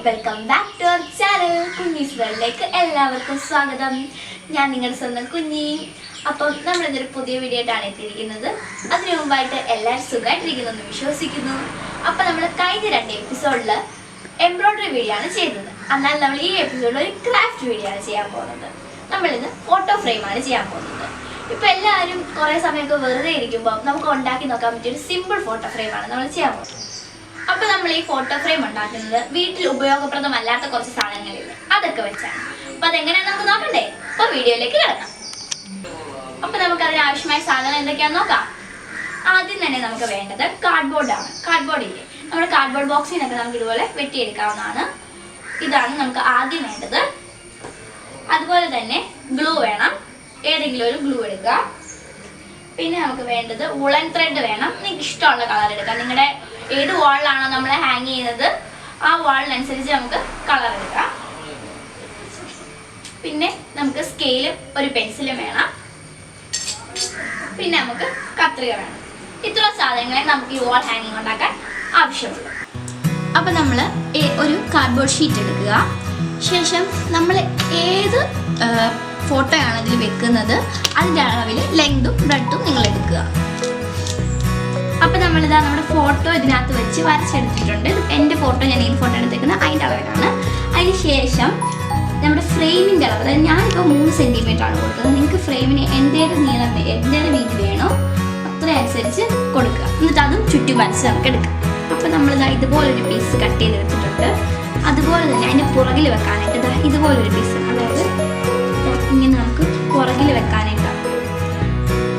Welcome back to our channel Kunjees വേൾഡിലേക്ക് എല്ലാവർക്കും സ്വാഗതം. ഞാൻ നിങ്ങളുടെ സ്വന്തം കുഞ്ഞി. അപ്പം നമ്മൾ ഇന്നൊരു പുതിയ വീഡിയോ ആയിട്ടാണ് എത്തിയിരിക്കുന്നത്. അതിനു മുമ്പായിട്ട് എല്ലാവരും സുഖമായിട്ടിരിക്കുന്നെന്ന് വിശ്വസിക്കുന്നു. അപ്പം നമ്മൾ കഴിഞ്ഞ 2 എപ്പിസോഡിൽ എംബ്രോയ്ഡറി വീഡിയോ ആണ് ചെയ്തത്. എന്നാൽ നമ്മൾ ഈ എപ്പിസോഡിൽ ഒരു ക്രാഫ്റ്റ് വീഡിയോ ആണ് ചെയ്യാൻ പോകുന്നത്. നമ്മളിന്ന് ഫോട്ടോ ഫ്രെയിമാണ് ചെയ്യാൻ പോകുന്നത്. ഇപ്പം എല്ലാവരും കുറേ സമയമൊക്കെ വെറുതെ ഇരിക്കുമ്പോൾ നമുക്ക് ഉണ്ടാക്കി നോക്കാൻ പറ്റിയ ഒരു സിമ്പിൾ ഫോട്ടോ ഫ്രെയിമാണ് നമ്മൾ ചെയ്യാൻ പോകുന്നത്. അപ്പോൾ നമ്മൾ ഈ ഫോട്ടോ ഫ്രെയിം ഉണ്ടാക്കുന്നത് വീട്ടിൽ ഉപയോഗപ്രദമല്ലാത്ത കുറച്ച് സാധനങ്ങളില്ലേ, അതൊക്കെ വെച്ചാണ്. അപ്പോൾ അതെങ്ങനെയാണ് നമുക്ക് നോക്കണ്ടേ? അപ്പോൾ വീഡിയോയിലേക്ക് കിടക്കാം. അപ്പോൾ നമുക്ക് അതിന് ആവശ്യമായ സാധനം എന്തൊക്കെയാണെന്ന് നോക്കാം. ആദ്യം തന്നെ നമുക്ക് വേണ്ടത് കാർഡ്ബോർഡാണ്. കാർഡ്ബോർഡ് ഇല്ലേ, നമ്മുടെ കാർഡ്ബോർഡ് ബോക്സിൽ നിന്നൊക്കെ നമുക്ക് ഇതുപോലെ വെട്ടിയെടുക്കാവുന്നതാണ്. ഇതാണ് നമുക്ക് ആദ്യം വേണ്ടത്. അതുപോലെ തന്നെ ഗ്ലൂ വേണം, ഏതെങ്കിലും ഒരു ഗ്ലൂ എടുക്കുക. പിന്നെ നമുക്ക് വേണ്ടത് വുളൻ ത്രെഡ് വേണം. നിങ്ങൾക്ക് ഇഷ്ടമുള്ള കളർ എടുക്കാം. നിങ്ങളുടെ ഏത് വാളിലാണോ നമ്മൾ ഹാങ് ചെയ്യുന്നത് ആ വാളിനനുസരിച്ച് നമുക്ക് കളർ എടുക്കാം. പിന്നെ നമുക്ക് സ്കെയിലും ഒരു പെൻസിലും വേണം. പിന്നെ നമുക്ക് കത്രിക വേണം. ഇത്ര സാധനങ്ങളെ നമുക്ക് ഈ വാൾ ഹാങ്ങിങ് ഉണ്ടാക്കാൻ ആവശ്യമുള്ളൂ. അപ്പം നമ്മൾ ഒരു കാർഡ്ബോർഡ് ഷീറ്റ് എടുക്കുക. ശേഷം നമ്മൾ ഏത് ഫോട്ടോയാണ് ഇതിൽ വെക്കുന്നത് അതിൻ്റെ അളവിൽ ലെങ്തും ബ്രെഡും നിങ്ങൾ എടുക്കുക. അപ്പം നമ്മളിതാ നമ്മുടെ ഫോട്ടോ ഇതിനകത്ത് വെച്ച് വരച്ചെടുത്തിട്ടുണ്ട്. എൻ്റെ ഫോട്ടോ ഞാൻ ഈ ഫോട്ടോ എടുത്തേക്കുന്നത് അതിൻ്റെ അളവിലാണ്. അതിന് ശേഷം നമ്മുടെ ഫ്രെയിമിൻ്റെ അളവ്, അതായത് ഞാനിപ്പോൾ 3 സെൻറ്റിമീറ്ററാണ് കൊടുക്കുന്നത്. നിങ്ങൾക്ക് ഫ്രെയിമിന് എന്തേലും നീളം എന്തേലും വീതി വേണോ അത്രയനുസരിച്ച് കൊടുക്കുക. എന്നിട്ട് അതും ചുറ്റി വരച്ച് നമുക്ക് എടുക്കാം. അപ്പം നമ്മളിതാ ഇതുപോലൊരു പീസ് കട്ട് ചെയ്തെടുത്തിട്ടുണ്ട്. അതുപോലെ തന്നെ അതിൻ്റെ പുറകിൽ വെക്കാനായിട്ട് ഇതാ ഇതുപോലൊരു പീസ്, അതായത് ഇങ്ങനെ നമുക്ക് പുറകിൽ വെക്കാനായിട്ടാണ്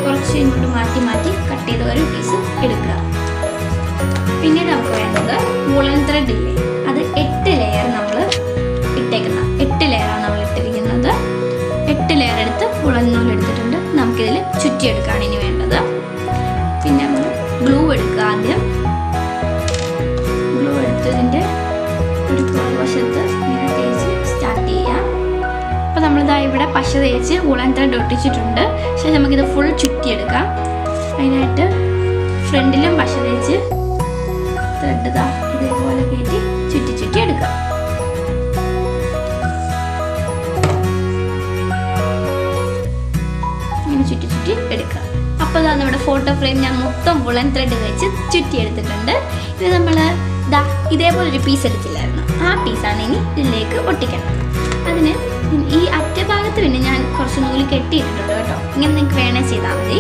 കുറച്ച് ഇങ്ങോട്ട് മാറ്റി മാറ്റി കട്ട് ചെയ്ത ഒരു പീസ് എടുക്കുക. പിന്നീട് നമുക്ക് വേണ്ടത് വുളൻ ത്രെഡ് ഇല്ലേ, അത് 8 ലെയർ നമ്മൾ ഇട്ടേക്കുന്ന 8 ലെയറാണ് നമ്മൾ ഇട്ടിരിക്കുന്നത്. 8 ലെയർ എടുത്ത് വുളൻ നൂല് എടുത്തിട്ടുണ്ട്. നമുക്കിതിൽ ചുറ്റിയെടുക്കുകയാണ് ഇനി വേണ്ടത്. പിന്നെ നമ്മൾ ഗ്ലൂ എടുക്കുക. ആദ്യം ഗ്ലൂ എടുത്തതിൻ്റെ ഒരു പുറകുവശത്ത് ഇങ്ങനെ തേച്ച് സ്റ്റാർട്ട് ചെയ്യാം. അപ്പോൾ നമ്മളിതാ ഇവിടെ പശ തേച്ച് വുളൻ ത്രെഡ് ഒട്ടിച്ചിട്ടുണ്ട്. ശേഷം നമുക്കിത് ഫുൾ ചുറ്റിയെടുക്കാം. അതിനായിട്ട് ഫ്രണ്ടിലും പശ തേച്ച് ത്രെഡ് ഇതാ ഇതേപോലെ കയറ്റി ചുറ്റി ചുറ്റി എടുക്കാം. ഇങ്ങനെ ചുറ്റി ചുറ്റി എടുക്കുക. അപ്പോൾ ഇതാ നമ്മുടെ ഫോട്ടോ ഫ്രെയിം ഞാൻ മൊത്തം വുളൻ ത്രെഡ് വെച്ച് ചുറ്റി എടുത്തിട്ടുണ്ട്. ഇത് നമ്മൾ ഇതാ ഇതേപോലൊരു പീസ് എടുത്തില്ലായിരുന്നു, ആ പീസാണ് ഇനി ഇതിലേക്ക് ഒട്ടിക്കണം. അതിന് ഈ അറ്റഭാഗത്ത് പിന്നെ ഞാൻ കുറച്ച് നൂല് കെട്ടിയിട്ടിട്ടുണ്ട് കേട്ടോ. ഇങ്ങനെ നിങ്ങൾക്ക് വേണേ ചെയ്താൽ മതി.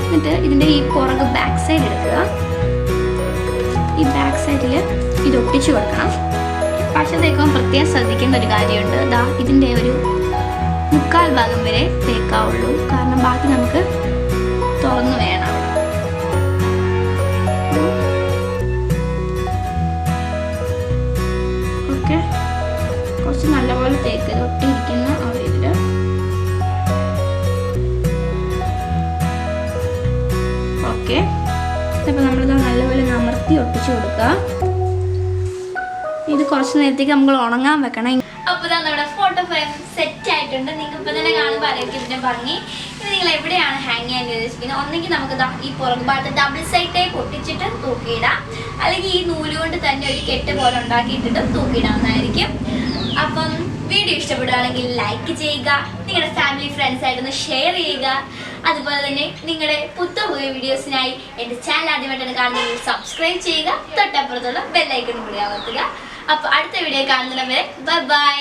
എന്നിട്ട് ഇതിൻ്റെ ഈ പുറക് ബാക്ക് സൈഡ് എടുക്കുക. ഈ ബാക്ക് സൈഡിൽ ഇത് ഒട്ടിച്ചു കൊടുക്കണം. പശ തേക്കുമ്പോൾ പ്രത്യേകം ശ്രദ്ധിക്കേണ്ട ഒരു കാര്യമുണ്ട്. ദാ ഇതിൻ്റെ ഒരു 1/4 ഭാഗം വരെ തേക്കാവുള്ളൂ. കാരണം ബാക്കി നമുക്ക് തുറന്നു വേണം. ഓക്കെ, കുറച്ച് നല്ലപോലെ തേക്ക് ഒട്ടിയിരിക്കുന്ന ആ ഇതിൽ. ഓക്കെ, അപ്പോൾ നമ്മളിത് നല്ലപോലെ അമർത്തി ഒട്ടിച്ചു കൊടുക്കുക. ഇത് കുറച്ച് നേരത്തേക്ക് നമ്മൾ ഉണങ്ങാൻ വെക്കണം. അപ്പോൾ ഇതാ നമ്മുടെ ഫോട്ടോ ഫ്രെയിം സെറ്റ് ആയിട്ടുണ്ട്. നിങ്ങൾക്ക് ഇപ്പോൾ തന്നെ കാണുമ്പോൾ അറിയാം ഇതിൻ്റെ ഭംഗി. ഇത് നിങ്ങൾ എവിടെയാണ് ഹാങ് ചെയ്യാൻ ഉദ്ദേശിക്കുന്നത്? ഒന്നെങ്കിൽ നമുക്ക് ഈ പുറകു ഭാഗത്ത് ഡബിൾ സൈഡ് ടേപ്പ് ഒട്ടിച്ചിട്ട് തൂക്കിയിടാം, അല്ലെങ്കിൽ ഈ നൂല് കൊണ്ട് തന്നെ ഒരു കെട്ട് പോലെ ഉണ്ടാക്കിയിട്ടിട്ട് തൂക്കിയിടാവുന്നതായിരിക്കും. അപ്പം വീഡിയോ ഇഷ്ടപ്പെടുകയാണെങ്കിൽ ലൈക്ക് ചെയ്യുക, നിങ്ങളുടെ ഫാമിലി ഫ്രണ്ട്സായിട്ടൊന്ന് ഷെയർ ചെയ്യുക. അതുപോലെ തന്നെ നിങ്ങളുടെ പുതിയ വീഡിയോസിനായി എൻ്റെ ചാനൽ ആദ്യമായിട്ടാണ് കാണുന്നതെങ്കിൽ സബ്സ്ക്രൈബ് ചെയ്യുക. തൊട്ടപ്പുറത്തുള്ള ബെല്ലൈക്കൺ കൂടി അമർത്തുക. അപ്പോൾ അടുത്ത വീഡിയോ കാണുന്നവരെ ബൈ ബൈ.